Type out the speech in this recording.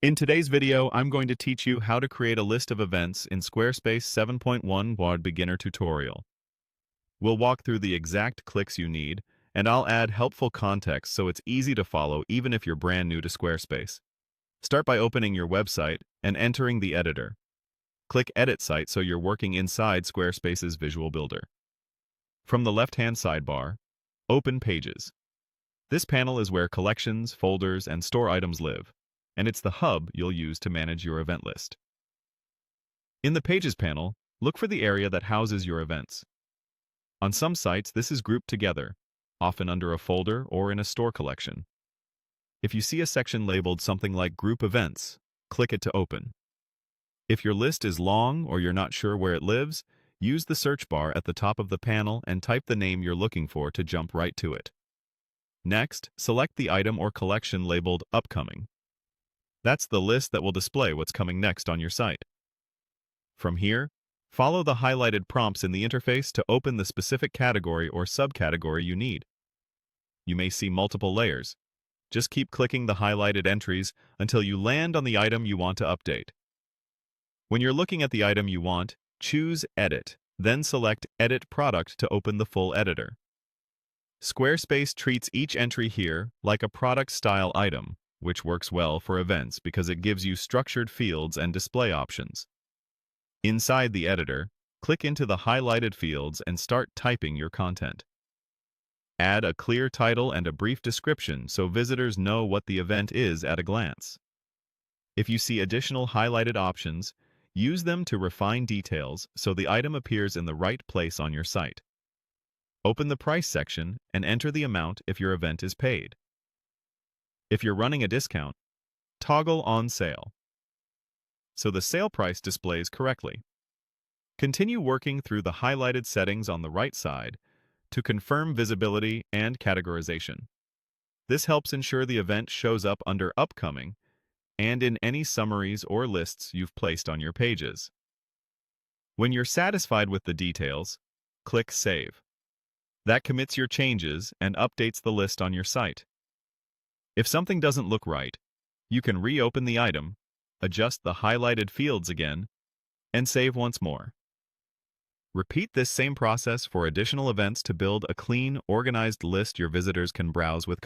In today's video, I'm going to teach you how to create a list of events in Squarespace 7.1 WAD Beginner Tutorial. We'll walk through the exact clicks you need, and I'll add helpful context so it's easy to follow even if you're brand new to Squarespace. Start by opening your website and entering the editor. Click Edit Site so you're working inside Squarespace's Visual Builder. From the left-hand sidebar, open Pages. This panel is where collections, folders, and store items live, and it's the hub you'll use to manage your event list. In the Pages panel, look for the area that houses your events. On some sites, this is grouped together, often under a folder or in a store collection. If you see a section labeled something like Group Events, click it to open. If your list is long or you're not sure where it lives, use the search bar at the top of the panel and type the name you're looking for to jump right to it. Next, select the item or collection labeled Upcoming. That's the list that will display what's coming next on your site. From here, follow the highlighted prompts in the interface to open the specific category or subcategory you need. You may see multiple layers. Just keep clicking the highlighted entries until you land on the item you want to update. When you're looking at the item you want, choose Edit, then select Edit Product to open the full editor. Squarespace treats each entry here like a product-style item, which works well for events because it gives you structured fields and display options. Inside the editor, click into the highlighted fields and start typing your content. Add a clear title and a brief description so visitors know what the event is at a glance. If you see additional highlighted options, use them to refine details so the item appears in the right place on your site. Open the Price section and enter the amount if your event is paid. If you're running a discount, toggle On Sale so the sale price displays correctly. Continue working through the highlighted settings on the right side to confirm visibility and categorization. This helps ensure the event shows up under Upcoming and in any summaries or lists you've placed on your pages. When you're satisfied with the details, click Save. That commits your changes and updates the list on your site. If something doesn't look right, you can reopen the item, adjust the highlighted fields again, and save once more. Repeat this same process for additional events to build a clean, organized list your visitors can browse with.